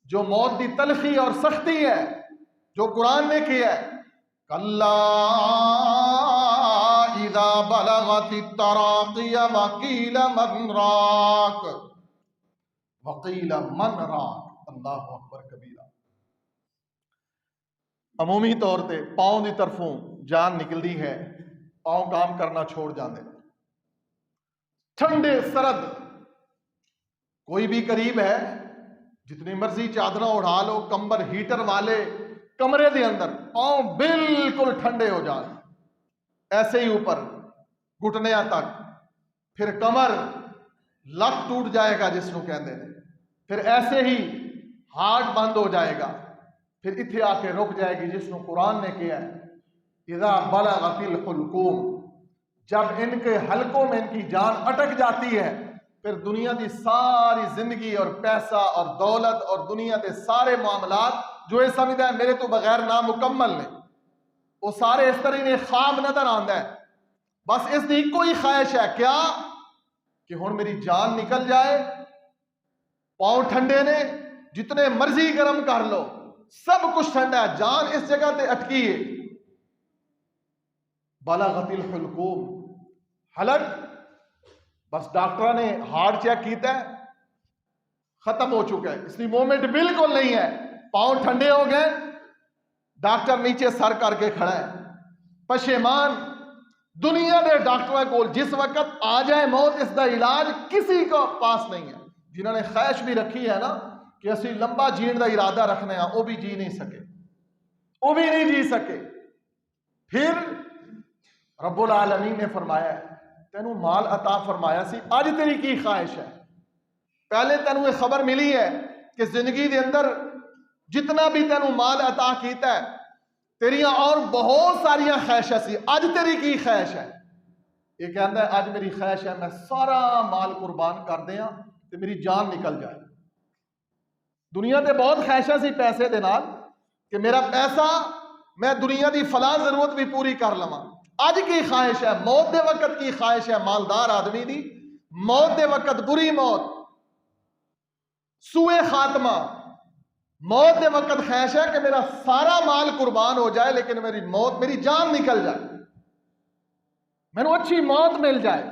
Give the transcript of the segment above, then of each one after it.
جو موت دی تلخی اور سختی ہے جو قرآن نے کیا ہے، کلا اذا بلغت التراقی وقیل من راک وقیل من راک، اللہ اکبر کبیرہ۔ عمومی طور تے پاؤں دی طرفوں جان نکلدی ہے، پاؤں کام کرنا چھوڑ جاندے، ٹھنڈے سرد، کوئی بھی قریب ہے جتنی مرضی چادریں اڑا لو، کمبل ہیٹر والے کمرے دے اندر، پاؤں بالکل ٹھنڈے ہو جان، ایسے ہی اوپر گھٹنیاں تک، پھر کمر، لک ٹوٹ جائے گا جس کو کہتے ہیں، پھر ایسے ہی ہارٹ بند ہو جائے گا، پھر اتھے آ کے رک جائے گی جس کو قرآن نے کیا ہے اذا بلغت الحلقوم، جب ان کے حلقوں میں ان کی جان اٹک جاتی ہے، پھر دنیا دی ساری زندگی اور پیسہ اور دولت اور دنیا دے سارے معاملات جو یہ سمجھتا ہے میرے تو بغیر نامکمل نے، وہ سارے اس طرح نے خواب نظر آندا ہے، بس اس دی کوئی خواہش ہے کیا کہ ہن میری جان نکل جائے، پاؤں ٹھنڈے نے، جتنے مرضی گرم کر لو، سب کچھ ٹھنڈا ہے، جان اس جگہ تے اٹکی ہے۔ بلغت الحلقوم، حلق، بس ڈاکٹر نے ہارٹ چیک کیتا ہے، ختم ہو چکا ہے، اس لیے مومنٹ بالکل نہیں ہے، پاؤں ٹھنڈے ہو گئے، ڈاکٹر نیچے سر کر کے کھڑا ہے، پشیمان، دنیا دے ڈاکٹر کو جس وقت آ جائے موت، اس دا علاج کسی کو پاس نہیں ہے۔ جنہوں نے خواہش بھی رکھی ہے نا کہ اسی لمبا جین دا ارادہ رکھنے ہیں، وہ بھی جی نہیں سکے، وہ بھی نہیں جی سکے۔ پھر رب العالمین نے فرمایا ہے تینوں مال عطا فرمایا سی، آج تیری کی خواہش ہے؟ پہلے تینوں یہ خبر ملی ہے کہ زندگی دے اندر جتنا بھی تینوں مال عطا کیتا ہے تیریاں اور بہت ساریاں خواہشیں سی، آج تیری کی خواہش ہے؟ یہ کہتا ہے آج میری خواہش ہے میں سارا مال قربان کر دیاں تے میری جان نکل جائے۔ دنیا تے بہت خواہشیں سی پیسے دے نال کہ میرا پیسہ میں دنیا دی فلاں ضرورت بھی پوری کر لواں، اج کی خواہش ہے، موت دے وقت کی خواہش ہے مالدار آدمی دی، موت دے وقت بری موت، سوئے خاتمہ، موت دے وقت خواہش ہے کہ میرا سارا مال قربان ہو جائے لیکن میری موت، میری جان نکل جائے، مینوں اچھی موت مل جائے،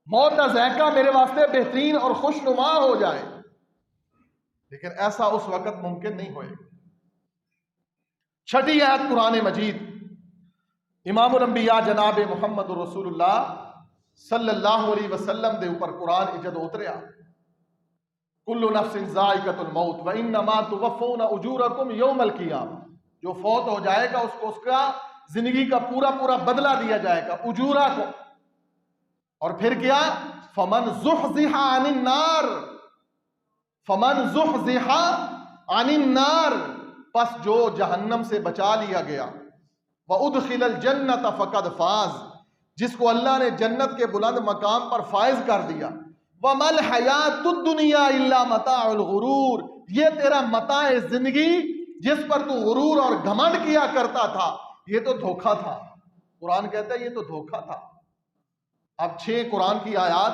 موت کا ذائقہ میرے واسطے بہترین اور خوشنما ہو جائے، لیکن ایسا اس وقت ممکن نہیں ہوئے۔ چھٹی آیت قرآن مجید، امام الانبیاء جناب محمد رسول اللہ صلی اللہ علیہ وسلم دے اوپر قرآن اجد اتریا، کل نفس ذائقۃ الموت وانما توفون اجورکم یوم القیامہ، جو فوت ہو جائے گا اس کو اس کا زندگی کا پورا پورا بدلہ دیا جائے گا، اجورا کو۔ اور پھر کیا؟ فمن زحزح عن النار، فمن زحزح عن النار، پس جو جہنم سے بچا لیا گیا، وَأُدْخِلَ الْجَنَّةَ فَقَدْ فَازَ، جس کو اللہ نے جنت کے بلند مقام پر فائز کر دیا، وَمَا الْحَيَاةُ الدُّنْيَا إِلَّا مَتَاعُ الْغُرُورِ، یہ تیرا متاع زندگی جس پر تو غرور اور گھمنڈ کیا کرتا تھا یہ تو دھوکہ تھا۔ قرآن کہتا ہے یہ تو دھوکہ تھا۔ اب 6 قرآن کی آیات،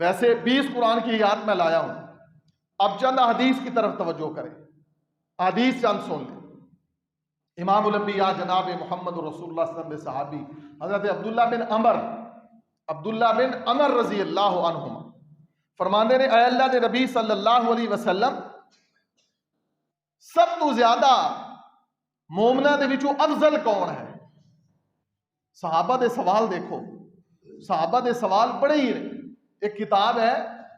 ویسے 20 قرآن کی آیات میں لایا ہوں، اب چند حدیث کی طرف توجہ کریں، حدیث چند سن لیں۔ امام الانبیاء جناب محمد رسول اللہ صلی اللہ علیہ وسلم صحابی حضرت عبداللہ بن عمر رضی اللہ عنہما فرماندے نے اے اللہ دے نبی صلی اللہ علیہ وسلم، سب تو زیادہ مومنہ دے وچوں افضل کون ہے؟ صحابہ دے سوال دیکھو، صحابہ دے سوال بڑے ہی، ایک کتاب ہے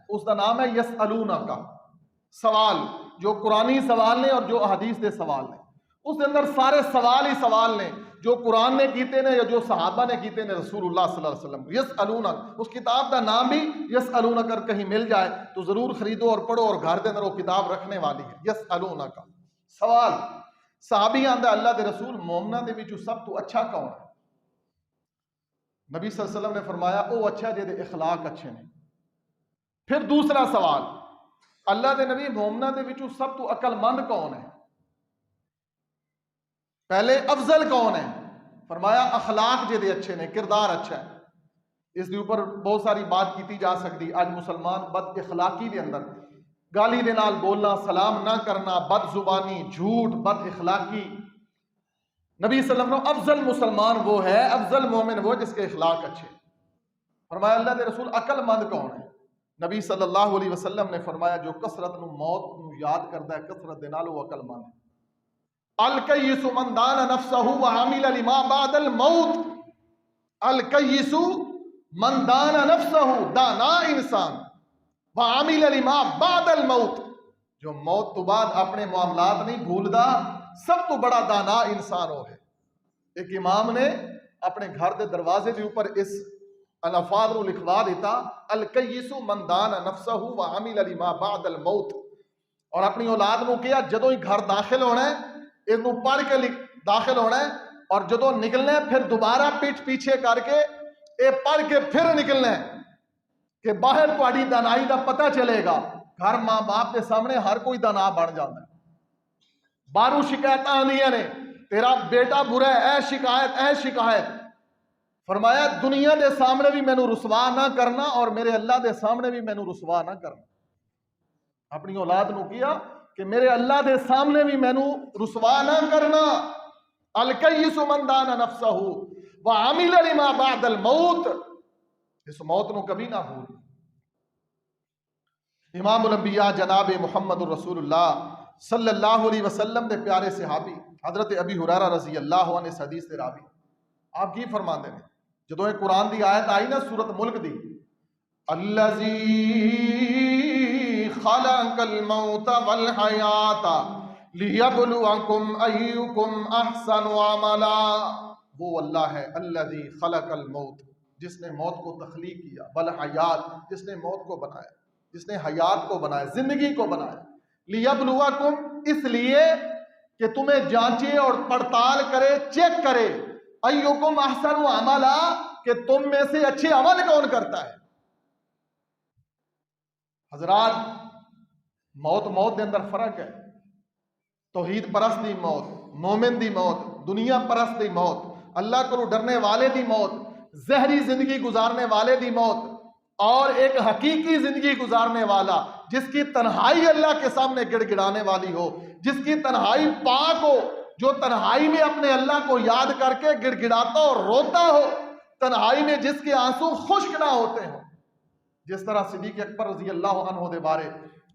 اس کا نام ہے یسألونک، سوال جو قرآنی سوال نے اور جو حدیث دے سوال نے، اس کے اندر سارے سوال ہی سوال نے جو قرآن نے کیتے نے یا جو صحابہ نے کیتے نے رسول اللہ صلی اللہ علیہ وسلم۔ یسألونک، اس کتاب کا نام بھی یسألونک، اگر کہیں مل جائے تو ضرور خریدو اور پڑھو، اور گھر دے اندر وہ کتاب رکھنے والی ہے۔ یسألونک، سوال، صحابی آندا اللہ دے رسول مومنہ دے وچوں سب تو اچھا کون ہے؟ نبی صلی اللہ علیہ وسلم نے فرمایا او اچھا جے دے اخلاق اچھے نے۔ پھر دوسرا سوال، اللہ دے نبی مومنہ دے وچوں سب تو عقل مند کون ہے؟ پہلے افضل کون ہے؟ فرمایا اخلاق جے دے اچھے نے، کردار اچھا ہے۔ اس دے اوپر بہت ساری بات کیتی جا سکتی، آج مسلمان بد اخلاقی دے اندر گالی دے نال بولنا، سلام نہ کرنا، بد زبانی، جھوٹ، بد اخلاقی. نبی صلی اللہ علیہ وسلم افضل مسلمان وہ ہے، افضل مومن وہ جس کے اخلاق اچھے. فرمایا اللہ کے رسول عقل مند کون ہے؟ نبی صلی اللہ علیہ وسلم نے فرمایا جو کثرت نو موت نو یاد کرتا ہے کثرت دے نال وہ عقل مند ہے. الکیس من دان نفسہ وعمل لما بعد الموت. الکیس من دان نفسہ، دانا انسان، وعمل لما بعد الموت، جو موت تو بعد اپنے معاملات نہیں بھولدا، سب تو بڑا دانا انسان وہ ہے. ایک امام نے اپنے گھر دے دروازے کے اوپر اس الفاظ کو لکھوا دیتا، الکیس من دان نفسہ وعمل لما بعد الموت. اور اپنی اولاد نو کیا جدوں ہی گھر داخل ہونا ہے اس نو پڑھ کے داخل ہونا ہے، اور جدوں نکلنا ہے پھر دوبارہ پیٹھ پیچھے کر کے اے پڑھ کے پھر نکلنا ہے کہ باہر تہاڈی دانائی دا پتہ چلے گا. گھر ماں باپ کے سامنے ہر کوئی دانا بن جاتا ہے. بارو شکایت آندیاں نے تیرا بیٹا برا ہے، اے شکایت اے شکایت. فرمایا دنیا دے سامنے بھی مینوں رسوا نہ کرنا اور میرے اللہ دے سامنے بھی مینوں رسوا نہ کرنا. اپنی اولاد نو کیا کہ میرے اللہ دے سامنے بھی مینوں رسوا نہ کرنا. الکیس من دان نفسہ وعمل لما بعد الموت، اس موت نو کبھی نہ بھول. امام الانبیاء جناب محمد الرسول اللہ صلی اللہ علیہ وسلم دے پیارے صحابی حضرت ابی ہریرہ رضی اللہ عنہ اس حدیث دے راوی آپ کی فرماندے نے جدوں یہ قرآن دی آیت آئی نا سورۃ ملک دی، الذی خلق الموت والحیات لیبلوکم ایکم احسن عملا. وہ اللہ ہے الذی خلق الموت، جس نے موت کو تخلیق کیا، والحیات، جس نے موت کو بنایا، جس نے حیات کو بنایا، زندگی کو بنایا. لیبلوکم، اس لیے کہ تمہیں جانچے اور پڑتال کرے، چیک کرے، ایکم احسن عملا، کہ تم میں سے اچھے عمل کون کرتا ہے. حضرات موت موت دے اندر فرق ہے. توحید پرست دی موت، مومن دی موت، دنیا پرست دی موت، اللہ کو ڈرنے والے دی موت، زہری زندگی گزارنے والے دی موت، اور ایک حقیقی زندگی گزارنے والا جس کی تنہائی اللہ کے سامنے گڑ گڑانے والی ہو، جس کی تنہائی پاک ہو، جو تنہائی میں اپنے اللہ کو یاد کر کے گڑ گڑاتا اور روتا ہو، تنہائی میں جس کے آنسو خشک نہ ہوتے ہوں. جس طرح صدیق اکبر رضی اللہ عنہ دے بارے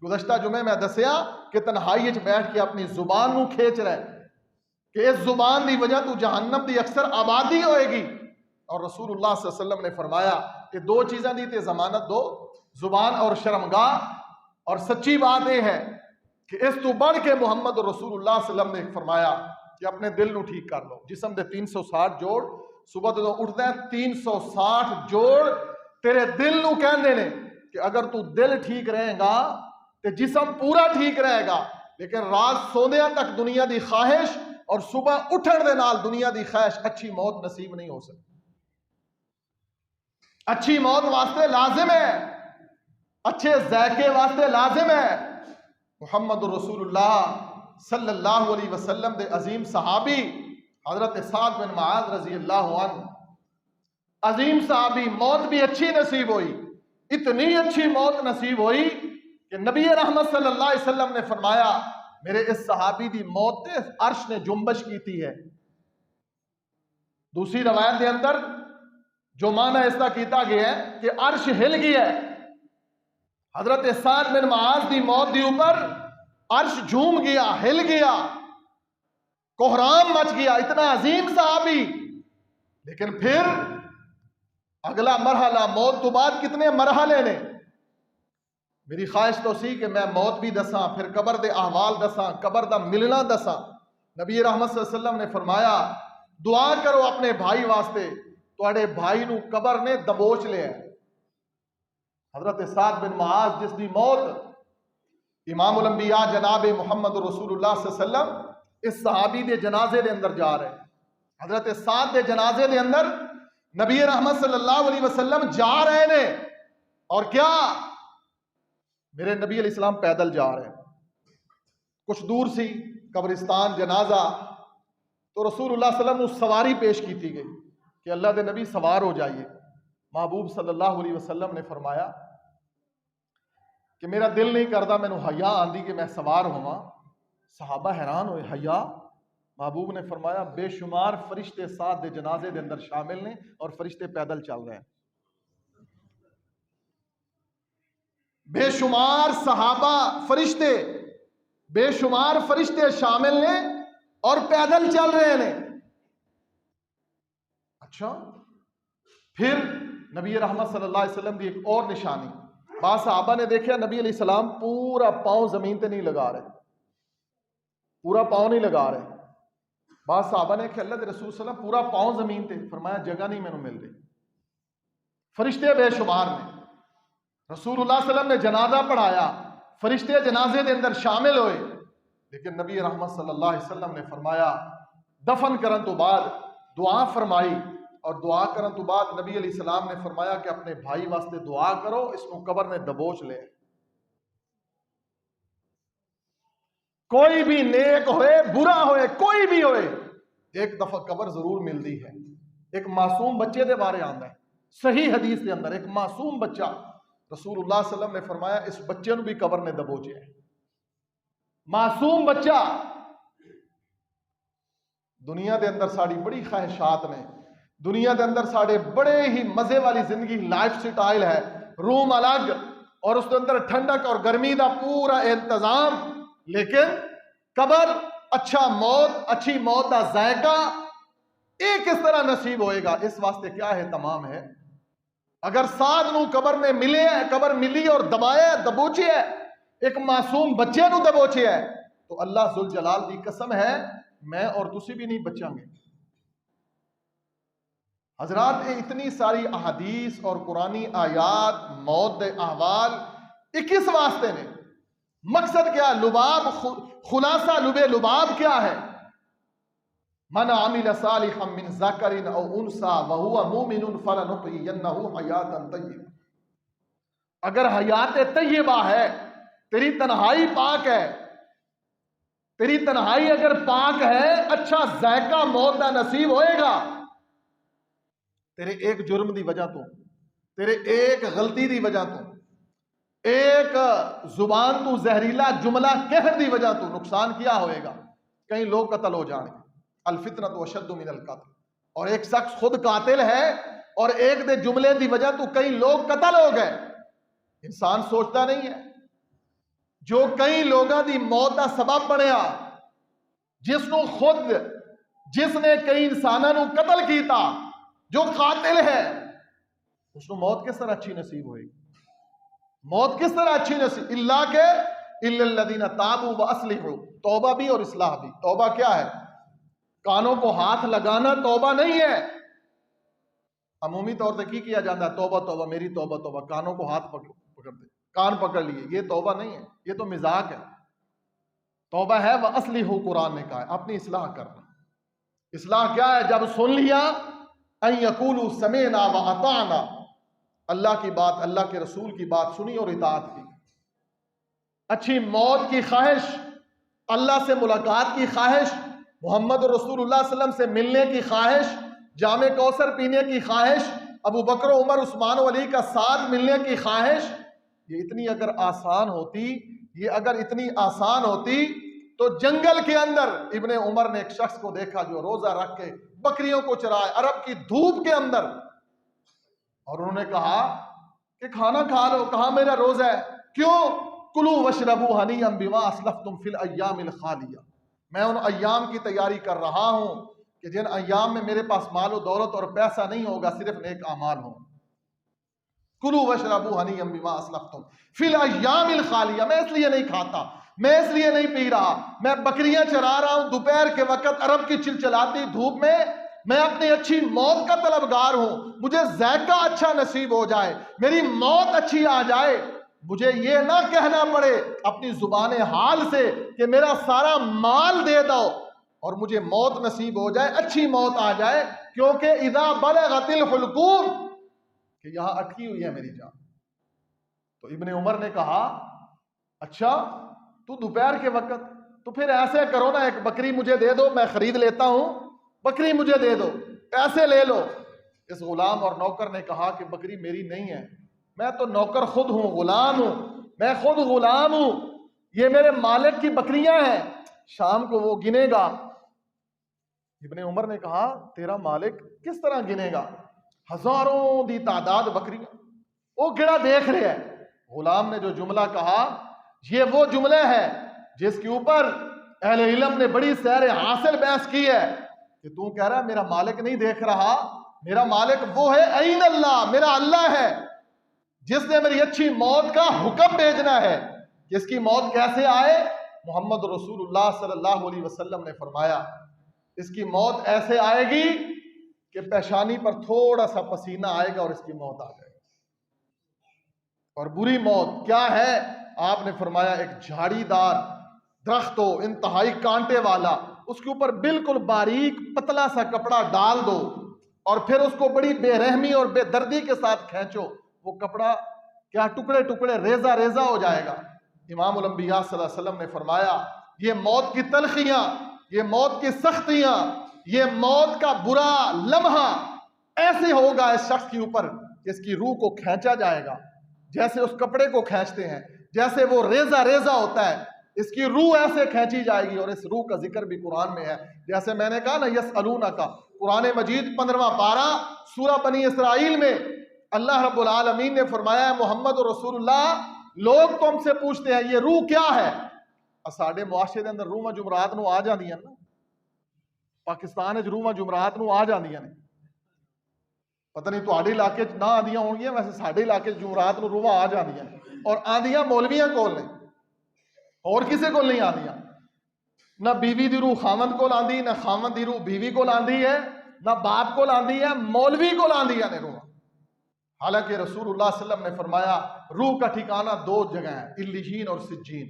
گزشتہ جمعے میں دسیا کہ تنہائی بیٹھ کے اپنی زبان نو کھینچ رہے کہ اس زبان دی وجہ تو جہنم دی اکثر آبادی ہوئے گی. اور رسول اللہ صلی اللہ علیہ وسلم نے فرمایا کہ دو چیزیں دی تے ضمانت دو، زبان اور شرمگاہ. اور سچی بات یہ ہے کہ اس تو بڑھ کے محمد رسول اللہ صلی اللہ علیہ وسلم نے فرمایا کہ اپنے دل نو ٹھیک کر لو. جسم دے 360 جوڑ، صبح تو اٹھتے ہیں 360 جوڑ تیرے دل نو کہندے نے کہ اگر تو دل ٹھیک رہے گا تو جسم پورا ٹھیک رہے گا. لیکن رات سوندیاں تک دنیا دی خواہش اور صبح اٹھن دے نال دنیا دی خواہش، اچھی موت نصیب نہیں ہو سکتی. اچھی موت واسطے لازم ہے، اچھے ذائقے واسطے لازم ہے. محمد رسول اللہ صلی اللہ علیہ وسلم دے عظیم صحابی حضرت سعد بن معاذ رضی اللہ عنہ، عظیم صحابی، موت بھی اچھی نصیب ہوئی. اتنی اچھی موت نصیب ہوئی کہ نبی رحمت صلی اللہ علیہ وسلم نے فرمایا میرے اس صحابی دی موت تے عرش نے جنبش کیتی ہے. دوسری روایت دے اندر جو معنی اس کا کیتا گیا ہے کہ عرش ہل گیا ہے. حضرت سعد بن معاذ دی موت دی اوپر عرش جھوم گیا، ہل گیا، کوہرام مچ گیا. اتنا عظیم صحابی، لیکن پھر اگلا مرحلہ موت تو بعد کتنے مرحلے نے. میری خواہش تو سی کہ میں موت بھی دساں، پھر قبر دے احوال دساں، قبر دا ملنا دساں. نبی رحمت صلی اللہ علیہ وسلم نے فرمایا دعا کرو اپنے بھائی واسطے، تواڈے بھائی نو قبر نے دبوچ لیا. حضرت سعد بن معاذ جس دی موت امام الانبیاء جناب محمد رسول اللہ صلی اللہ علیہ وسلم اس صحابی دے جنازے دے اندر جا رہے ہیں. حضرت سعد دے جنازے دے اندر نبی رحمت صلی اللہ علیہ وسلم جا رہے نے، اور کیا میرے نبی علیہ السلام پیدل جا رہے ہیں. کچھ دور سی قبرستان جنازہ، تو رسول اللہ صلی اللہ علیہ وسلم نے سواری پیش کی تھی گئی کہ اللہ دے نبی سوار ہو جائیے. محبوب صلی اللہ علیہ وسلم نے فرمایا کہ میرا دل نہیں کرتا مینو حیا آندی کہ میں سوار ہوا. صحابہ حیران ہوئے, حیا؟ محبوب نے فرمایا بے شمار فرشتے ساتھ دے جنازے دے اندر شامل نے اور فرشتے پیدل چل رہے ہیں. بے شمار صحابہ فرشتے, بے شمار فرشتے شامل نے اور پیدل چل رہے ہیں. اچھا, پھر نبی رحمت صلی اللہ علیہ وسلم کی ایک اور نشانی. بعض صحابہ نے دیکھا نبی علیہ السلام پورا پاؤں زمین تے نہیں لگا رہے, پورا پاؤں نہیں لگا رہے. بعض صحابہ نے کہ اللہ کے رسول صلی اللہ علیہ وسلم پورا پاؤں زمین تے. فرمایا جگہ نہیں مینوں مل رہی. فرشتے بے شمار نے. رسول اللہ صلی اللہ علیہ وسلم نے جنازہ پڑھایا, فرشتے جنازے دے اندر شامل ہوئے, لیکن نبی رحمت صلی اللہ علیہ وسلم نے فرمایا دفن کرن تو بعد دعا فرمائی, اور دعا کرن تو بعد نبی علیہ السلام نے فرمایا کہ اپنے بھائی واسطے دعا کرو, اس کو قبر میں دبوچ لے. کوئی بھی نیک ہوئے برا ہوئے کوئی بھی ہوئے, ایک دفعہ قبر ضرور ملتی ہے. ایک معصوم بچے دے بارے آندا ہے صحیح حدیث کے اندر, ایک معصوم بچہ, رسول اللہ صلی اللہ علیہ وسلم نے فرمایا اس بچے نو بھی قبر نے دبوچے ہے. معصوم بچہ. دنیا دے اندر ساڑی بڑی خواہشات نے, دنیا دے اندر ساڑے بڑے ہی مزے والی زندگی لائف سٹائل ہے, روم الگ اور اس کے اندر ٹھنڈک اور گرمی دا پورا انتظام, لیکن قبر اچھا موت, اچھی موت دا ذائقہ ایک کس طرح نصیب ہوئے گا, اس واسطے کیا ہے تمام ہے. اگر ساتھ نو قبر میں ملے ہے, قبر ملی اور دبایا دبوچے ہے, ایک معصوم بچے نو دبوچے ہے, تو اللہ ذوالجلال دی قسم ہے میں اور تسی بھی نہیں بچاں گے. حضرات اتنی ساری احادیث اور قرآنی آیات موت دے احوال کس واسطے نے, مقصد کیا, لباب خلاصہ لبے لباب کیا ہے؟ من عمل صالحا من ذکر او انثى وهو مؤمن فلنحيينه حیاتا طیبہ. اگر حیات طیبہ ہے, تیری تنہائی پاک ہے, تیری تنہائی اگر پاک ہے, اچھا ذائقہ موت دا نصیب ہوئے گا. تیرے ایک جرم دی وجہ تو, تیرے ایک غلطی دی وجہ تو, ایک زبان تو زہریلا جملہ کہن دی وجہ تو نقصان کیا ہوئے گا. کئی لوگ قتل ہو جانے, الفتنۃ اشد من القتل, اور ایک شخص خود قاتل ہے اور ایک دے جملے دی وجہ تو کئی لوگ قتل ہو گئے. انسان سوچتا نہیں ہے جو کئی لوگاں دی موت دا سبب بنیا, جس نو خود جس نے کئی انساناں نو قتل کیتا, جو قاتل ہے, اس نو موت کس طرح اچھی نصیب ہوئے گی؟ موت کس طرح اچھی نصیب, اللہ کے الا الذین تابوا واصلحوا, توبہ بھی اور اصلاح بھی. توبہ کیا ہے؟ کانوں کو ہاتھ لگانا توبہ نہیں ہے. عمومی طور پہ کی کیا جاتا ہے, توبہ توبہ میری توبہ توبہ, کانوں کو ہاتھ پکڑ دے, کان پکڑ لیے, یہ توبہ نہیں ہے, یہ تو مزاق ہے. توبہ ہے واصلحوا, قرآن نے کہا ہے اپنی اصلاح کرنا. اصلاح کیا ہے؟ جب سن لیا ان یقولوا سمعنا واطعنا, اللہ کی بات, اللہ کے رسول کی بات سنی اور اطاعت کی. اچھی موت کی خواہش, اللہ سے ملاقات کی خواہش, محمد رسول اللہ صلی اللہ علیہ وسلم سے ملنے کی خواہش, جام کوثر پینے کی خواہش, ابو بکر عمر عثمان و علی کا ساتھ ملنے کی خواہش, یہ اتنی اگر آسان ہوتی, یہ اگر اتنی آسان ہوتی تو جنگل کے اندر ابن عمر نے ایک شخص کو دیکھا جو روزہ رکھ کے بکریوں کو چرائے عرب کی دھوپ کے اندر, اور انہوں نے کہا کہ کھانا کھا لو. کہا میرا روزہ ہے. کیوں؟ کلوا واشربوا ہنیئا بما اسلفتم فی الایام الخالیہ, میں ان ایام کی تیاری کر رہا ہوں کہ جن ایام میں میرے پاس مال و دولت اور پیسہ نہیں ہوگا, صرف نیک اعمال ہوں. کلوا واشربوا ہنیئا بما اسلفتم فی الایام الخالیہ, میں اس لیے نہیں کھاتا, میں اس لیے نہیں پی رہا, میں بکریاں چرا رہا ہوں دوپہر کے وقت عرب کی چلچلاتی دھوپ میں اپنی اچھی موت کا طلبگار ہوں. مجھے ذائقہ اچھا نصیب ہو جائے, میری موت اچھی آ جائے, مجھے یہ نہ کہنا پڑے اپنی زبان حال سے کہ میرا سارا مال دے دو اور مجھے موت نصیب ہو جائے, اچھی موت آ جائے. کیونکہ اذا بلغت الحلقوم, کہ یہاں اٹکی ہوئی ہے میری جان. تو ابن عمر نے کہا اچھا تو دوپہر کے وقت, تو پھر ایسے کرو نا, ایک بکری مجھے دے دو, میں خرید لیتا ہوں, بکری مجھے دے دو, پیسے لے لو. اس غلام اور نوکر نے کہا کہ بکری میری نہیں ہے, میں تو نوکر خود ہوں, غلام ہوں, میں خود غلام ہوں، یہ میرے مالک کی بکریاں ہیں۔ شام کو وہ گنے گا۔ ابن عمر نے کہا تیرا مالک کس طرح گنے گا؟ ہزاروں دی تعداد بکریاں، وہ گڑا دیکھ رہے ہیں۔ غلام نے جو جملہ کہا یہ وہ جملہ ہے جس کے اوپر اہل علم نے بڑی سیر حاصل بحث کی ہے کہ تو کہہ رہا ہے میرا مالک نہیں دیکھ رہا، میرا مالک وہ ہے عین اللہ، میرا اللہ ہے جس نے میری اچھی موت کا حکم بھیجنا ہے۔ جس کی موت کیسے آئے؟ محمد رسول اللہ صلی اللہ علیہ وسلم نے فرمایا اس کی موت ایسے آئے گی کہ پیشانی پر تھوڑا سا پسینہ آئے گا اور اس کی موت آ جائے گی۔ اور بری موت کیا ہے؟ آپ نے فرمایا ایک جھاڑی دار درخت ہو انتہائی کانٹے والا، اس کے اوپر بالکل باریک پتلا سا کپڑا ڈال دو اور پھر اس کو بڑی بے رحمی اور بے دردی کے ساتھ کھینچو، وہ کپڑا کیا ٹکڑے ٹکڑے ریزہ ریزہ ہو جائے گا۔ امام الانبیاء صلی اللہ علیہ وسلم نے فرمایا یہ موت کی تلخیاں، یہ موت کی سختیاں، یہ موت کا برا لمحہ ایسے ہوگا اس شخص کے اوپر کہ اس کی روح کو کھینچا جائے گا جیسے اس کپڑے کو کھینچتے ہیں، جیسے وہ ریزہ ریزہ ہوتا ہے اس کی روح ایسے کھینچی جائے گی۔ اور اس روح کا ذکر بھی قرآن میں ہے، جیسے میں نے کہا نا یسألونک، قرآن مجید 15واں پارہ سورہ بنی اسرائیل میں اللہ رب العالمین نے فرمایا محمد رسول اللہ لوگ تم سے پوچھتے ہیں یہ روح کیا ہے؟ ساڈے معاشرے دے اندر روحاں جمعرات نو آ جاندیاں نا، پاکستان وچ روحاں جمعرات نو آ جاندیاں نے، پتہ نہیں تہاڈے علاقے چ نہ آندیاں ہون گیاں، ویسے ساڈے علاقے چ جمعرات نو روحاں آ جاندیاں اور آندیاں مولویاں کول نے، اور کسے کول نہیں آندیاں۔ نہ بیوی دی روح خاوند کول آندی، نہ خاوند دی روح بیوی کول آندی ہے، نہ باپ کول آندی ہے، مولوی کول آندیاں نے روح۔ حالانکہ رسول اللہ صلی اللہ علیہ وسلم نے فرمایا روح کا ٹھکانہ 2 جگہ ہیں، علیین اور سجین،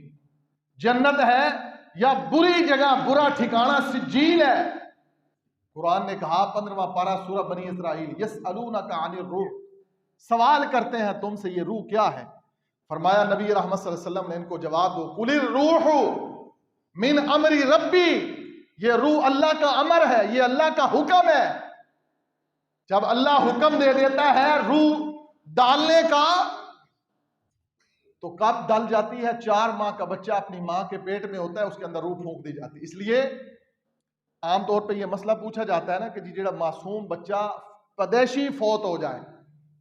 جنت ہے یا بری جگہ برا ٹھکانہ سجین ہے۔ قرآن نے کہا 15واں پارہ سورہ بنی اسرائیل یسألونک عن الروح، سوال کرتے ہیں تم سے یہ روح کیا ہے؟ فرمایا نبی رحمت صلی اللہ علیہ وسلم نے ان کو جواب دو قل الروح من امر ربی، یہ روح اللہ کا امر ہے، یہ اللہ کا حکم ہے۔ جب اللہ حکم دے دیتا ہے روح ڈالنے کا تو کب ڈل جاتی ہے؟ 4 ماہ کا بچہ اپنی ماں کے پیٹ میں ہوتا ہے، اس کے اندر روح پھونک دی جاتی ہے۔ اس لیے عام طور پہ یہ مسئلہ پوچھا جاتا ہے نا کہ جڑا معصوم بچہ پیدائشی فوت ہو جائے،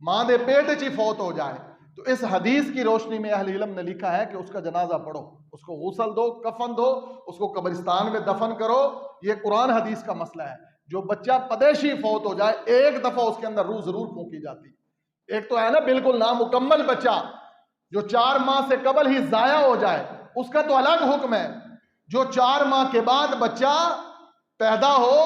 ماں دے پیٹ چ فوت ہو جائے، تو اس حدیث کی روشنی میں اہل علم نے لکھا ہے کہ اس کا جنازہ پڑھو، اس کو غسل دو، کفن دو، اس کو قبرستان میں دفن کرو۔ یہ قرآن حدیث کا مسئلہ ہے۔ جو بچہ پیدائشی فوت ہو جائے ایک دفعہ اس کے اندر روح ضرور پھونکی جاتی ہے۔ ایک تو ہے نا بالکل نامکمل بچہ جو 4 ماہ سے قبل ہی ضائع ہو جائے، اس کا تو الگ حکم ہے۔ جو 4 ماہ کے بعد بچہ پیدا ہو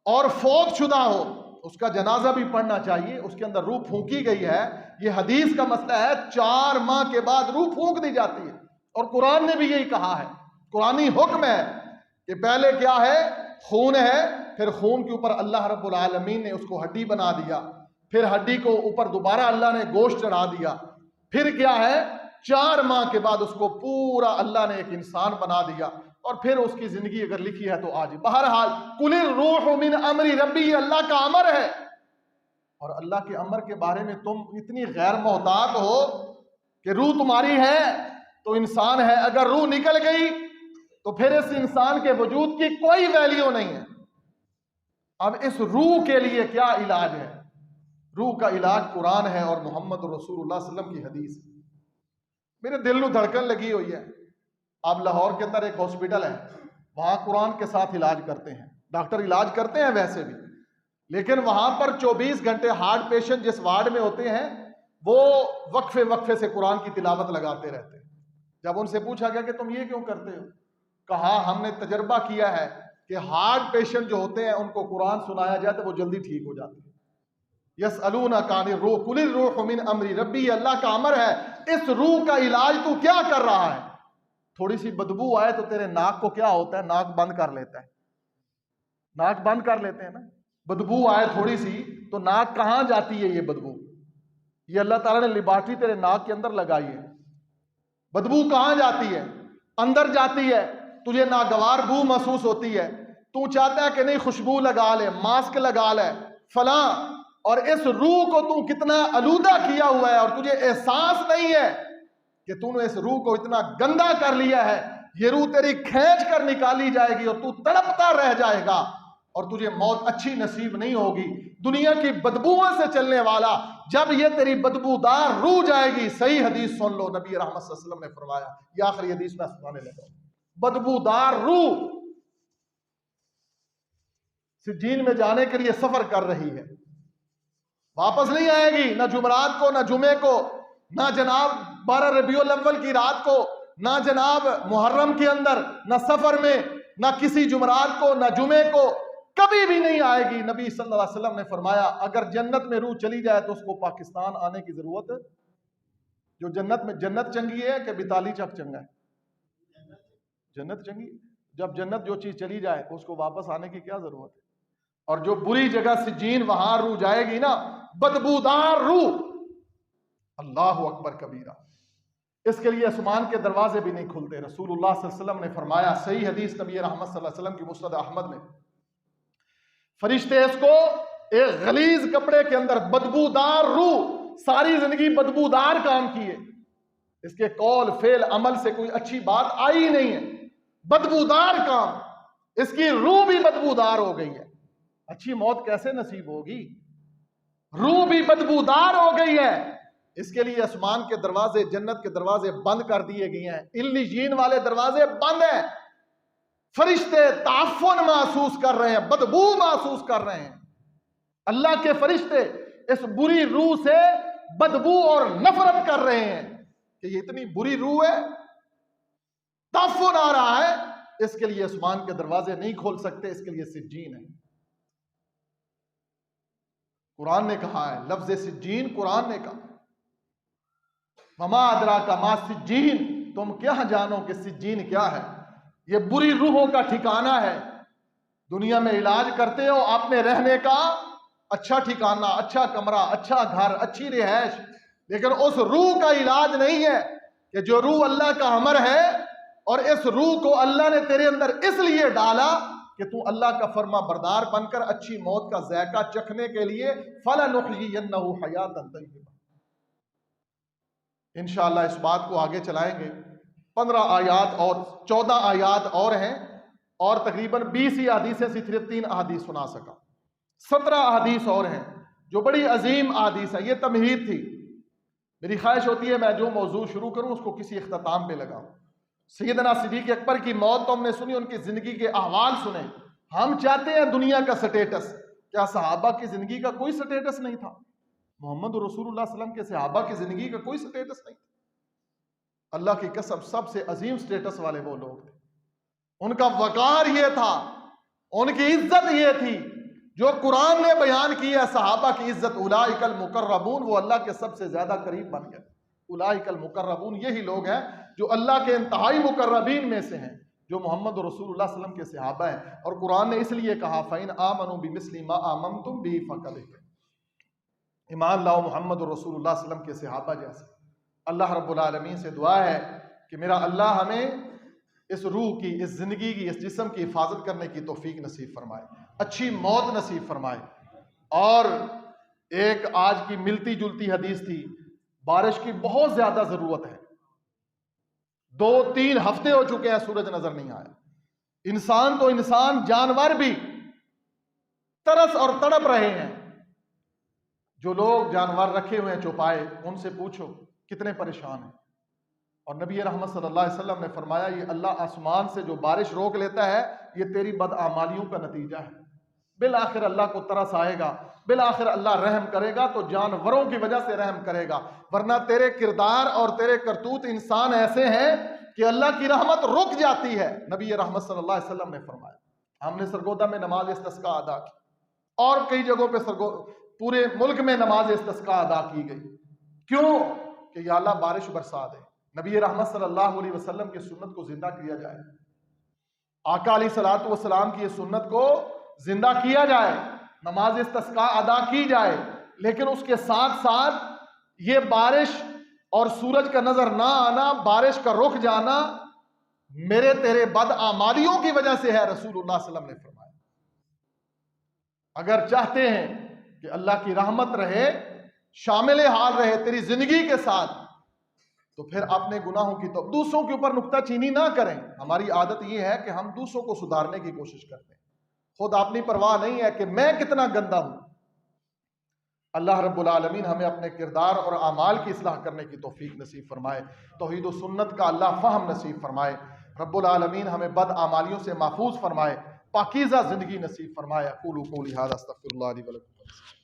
اور فوت شدہ ہو اس کا جنازہ بھی پڑھنا چاہیے، اس کے اندر روح پھونکی گئی ہے، یہ حدیث کا مسئلہ ہے۔ 4 ماہ کے بعد روح پھونک دی جاتی ہے اور قرآن نے بھی یہی کہا ہے، قرآنی حکم ہے کہ پہلے کیا ہے؟ خون ہے، پھر خون کے اوپر اللہ رب العالمین نے اس کو ہڈی بنا دیا، پھر ہڈی کو اوپر دوبارہ اللہ نے گوشت چڑھا دیا، پھر کیا ہے 4 ماہ کے بعد اس کو پورا اللہ نے ایک انسان بنا دیا اور پھر اس کی زندگی اگر لکھی ہے تو آج بہرحال قل الروح من امر ربی، یہ اللہ کا امر ہے۔ اور اللہ کے امر کے بارے میں تم اتنی غیر محتاط ہو کہ روح تمہاری ہے تو انسان ہے، اگر روح نکل گئی تو پھر اس انسان کے وجود کی کوئی ویلیو نہیں ہے۔ اب اس روح کے لیے کیا علاج ہے؟ روح کا علاج قرآن ہے اور محمد رسول اللہ صلی اللہ علیہ وسلم کی حدیث۔ میرے دل نو دھڑکن لگی ہوئی ہے۔ اب لاہور کے اندر ایک ہاسپٹل ہے، وہاں قرآن کے ساتھ علاج کرتے ہیں، ڈاکٹر علاج کرتے ہیں ویسے بھی، لیکن وہاں پر 24 گھنٹے ہارٹ پیشنٹ جس وارڈ میں ہوتے ہیں وہ وقفے وقفے سے قرآن کی تلاوت لگاتے رہتے ہیں۔ جب ان سے پوچھا گیا کہ تم یہ کیوں کرتے ہو؟ کہا ہم نے تجربہ کیا ہے کہ ہارٹ پیشنٹ جو ہوتے ہیں ان کو قرآن سنایا جائے تو وہ جلدی ٹھیک ہو جاتے ہیں۔ یسألونک عن الروح قل الروح من امر ربی، یہ اللہ کا امر ہے۔ اس روح کا علاج تو کیا کر رہا ہے؟ تھوڑی سی بدبو آئے تو تیرے ناک کو کیا ہوتا ہے؟ ناک بند کر لیتا ہے، ناک بند کر لیتے ہیں نا۔ بدبو آئے تھوڑی سی تو ناک کہاں جاتی ہے؟ یہ بدبو یہ اللہ تعالیٰ نے لیبارٹری تیرے ناک کے اندر لگائی ہے۔ بدبو کہاں جاتی ہے؟ اندر جاتی ہے، تجھے ناگوار بو محسوس ہوتی ہے، تو چاہتا ہے کہ نہیں خوشبو لگا لے، ماسک لگا لے فلاں، اور اس روح کو تو کتنا آلودہ کیا ہوا ہے اور تجھے احساس نہیں ہے کہ تو نے اس روح کو اتنا گندا کر لیا ہے، یہ روح تیری کھینچ کر نکالی جائے گی اور تو تڑپتا رہ جائے گا اور تجھے موت اچھی نصیب نہیں ہوگی۔ دنیا کی بدبوؤں سے چلنے والا، جب یہ تیری بدبودار روح جائے گی، صحیح حدیث سن لو، نبی رحمت صلی اللہ علیہ وسلم نے فرمایا، یہ آخری حدیث میں سنانے لگا ہوں، بدبودار روح سجین میں جانے کے لیے سفر کر رہی ہے، واپس نہیں آئے گی، نہ جمعرات کو، نہ جمعے کو، نہ جناب 12 ربیع الاول کی رات کو، نہ جناب محرم کے اندر، نہ سفر میں، نہ کسی جمعرات کو، نہ جمعے کو، کبھی بھی نہیں آئے گی۔ نبی صلی اللہ علیہ وسلم نے فرمایا اگر جنت میں روح چلی جائے تو اس کو پاکستان آنے کی ضرورت ہے؟ جو جنت میں، جنت چنگی ہے کہ بیتالی چک چنگا ہے؟ جنت چنگی۔ جب جنت جو چیز چلی جائے اس کو واپس آنے کی کیا ضرورت ہے؟ اور جو بری جگہ سجین، وہاں روح جائے گی نا، بدبودار روح، اللہ اکبر کبیرہ، اس کے لیے آسمان کے دروازے بھی نہیں کھلتے۔ رسول اللہ صلی اللہ علیہ وسلم نے فرمایا، صحیح حدیث نبی رحمت صلی اللہ علیہ وسلم کی مسند احمد میں، فرشتے اس کو ایک غلیظ کپڑے کے اندر، بدبودار روح، ساری زندگی بدبودار کام کیے، اس کے قول فعل عمل سے کوئی اچھی بات آئی ہی نہیں ہے، بدبودار کام، اس کی روح بھی بدبودار ہو گئی ہے، اچھی موت کیسے نصیب ہوگی؟ روح بھی بدبودار ہو گئی ہے، اس کے لیے آسمان کے دروازے، جنت کے دروازے بند کر دیے گئے ہیں، علیین والے دروازے بند ہیں، فرشتے تعفن محسوس کر رہے ہیں، بدبو محسوس کر رہے ہیں، اللہ کے فرشتے اس بری روح سے بدبو اور نفرت کر رہے ہیں کہ یہ اتنی بری روح ہے، تعفن آ رہا ہے، اس کے لیے آسمان کے دروازے نہیں کھول سکتے، اس کے لیے سجین ہے۔ قرآن نے کہا ہے، لفظ سجین قرآن نے کہا، وما ادراک ما سجین، تم کیا جانو کہ سجین کیا ہے؟ یہ بری روحوں کا ٹھکانہ ہے۔ دنیا میں علاج کرتے ہو اپنے رہنے کا، اچھا ٹھکانہ، اچھا کمرہ، اچھا گھر، اچھی رہائش، لیکن اس روح کا علاج نہیں ہے کہ جو روح اللہ کا امر ہے، اور اس روح کو اللہ نے تیرے اندر اس لیے ڈالا کہ تو اللہ کا فرما بردار بن کر اچھی موت کا ذائقہ چکھنے کے لیے فَلَنُحْيِيَنَّهُ حَيَاةً طَيِّبَةً۔ انشاءاللہ اس بات کو آگے چلائیں گے۔ 15 آیات اور 14 آیات اور ہیں، اور تقریباً 20 ہی احادیث سے صرف 3 احادیث سنا سکا، 17 احادیث اور ہیں جو بڑی عظیم احادیث ہیں۔ یہ تمہید تھی، میری خواہش ہوتی ہے میں جو موضوع شروع کروں اس کو کسی اختتام پہ لگاؤں۔ سیدنا صدیق اکبر کی موت تو ہم نے سنی، ان کی زندگی کے احوال سنے۔ ہم چاہتے ہیں دنیا کا سٹیٹس، کیا صحابہ کی زندگی کا کوئی سٹیٹس نہیں تھا؟ محمد رسول اللہ صلی اللہ علیہ وسلم کے صحابہ کی زندگی کا کوئی سٹیٹس نہیں تھا؟ اللہ کی قسم سب سے عظیم سٹیٹس والے وہ لوگ تھے، ان کا وقار یہ تھا، ان کی عزت یہ تھی جو قرآن نے بیان کی ہے۔ صحابہ کی عزت، اولئک المقربون، وہ اللہ کے سب سے زیادہ قریب بن گئے۔ اولئک المقربون، یہی لوگ ہیں جو اللہ کے انتہائی مقربین میں سے ہیں، جو محمد رسول اللہ صلی اللہ علیہ وسلم کے صحابہ ہیں۔ اور قرآن نے اس لیے کہا فَإِنْ آمَنُوا بِمِثْلِ مَا آمَنْتُمْ بِهِ فَقَدِ اهْتَدَوْا، ایمان لاؤ محمد رسول اللہ صلی اللہ علیہ وسلم کے صحابہ جیسے۔ اللہ رب العالمین سے دعا ہے کہ میرا اللہ ہمیں اس روح کی، اس زندگی کی، اس جسم کی حفاظت کرنے کی توفیق نصیب فرمائے، اچھی موت نصیب فرمائے۔ اور ایک آج کی ملتی جلتی حدیث تھی، بارش کی بہت زیادہ ضرورت ہے، 2-3 ہفتے ہو چکے ہیں سورج نظر نہیں آیا، انسان تو انسان، جانور بھی ترس اور تڑپ رہے ہیں۔ جو لوگ جانور رکھے ہوئے ہیں چوپائے، ان سے پوچھو کتنے پریشان ہیں۔ اور نبی رحمت صلی اللہ علیہ وسلم نے فرمایا یہ اللہ آسمان سے جو بارش روک لیتا ہے یہ تیری بدعمالیوں کا نتیجہ ہے، بالآخر اللہ کو ترس آئے گا، بالآخر اللہ رحم کرے گا تو جانوروں کی وجہ سے رحم کرے گا، ورنہ تیرے کردار اور تیرے کرتوت انسان ایسے ہیں کہ اللہ کی رحمت رک جاتی ہے۔ نبی رحمت صلی اللہ علیہ وسلم نے فرمایا۔ ہم نے سرگودا میں نماز استسقاء ادا کی، اور کئی جگہوں پہ پورے ملک میں نماز استسقاء ادا کی گئی، کیوں؟ کہ یا اللہ بارش برسا دے، نبی رحمت صلی اللہ علیہ وسلم کی سنت کو زندہ کیا جائے، آقا علیہ الصلوۃ والسلام کی سنت کو زندہ کیا جائے، نماز استسقاء ادا کی جائے، لیکن اس کے ساتھ ساتھ یہ بارش اور سورج کا نظر نہ آنا، بارش کا رک جانا میرے تیرے بدعمالیوں کی وجہ سے ہے، رسول اللہ صلی اللہ علیہ وسلم نے فرمایا۔ اگر چاہتے ہیں کہ اللہ کی رحمت رہے، شامل حال رہے تیری زندگی کے ساتھ، تو پھر اپنے گناہوں کی تو دوسروں کے اوپر نکتہ چینی نہ کریں. ہماری عادت یہ ہے کہ ہم دوسروں کو سدھارنے کی کوشش کرتے ہیں, خود اپنی پرواہ نہیں ہے کہ میں کتنا گندا ہوں. اللہ رب العالمین ہمیں اپنے کردار اور اعمال کی اصلاح کرنے کی توفیق نصیب فرمائے, توحید و سنت کا اللہ فہم نصیب فرمائے. رب العالمین ہمیں بد اعمالیوں سے محفوظ فرمائے, پاکیزہ زندگی نصیب فرمائے. اقول قولی ھذا استغفر اللہ لی ولکم.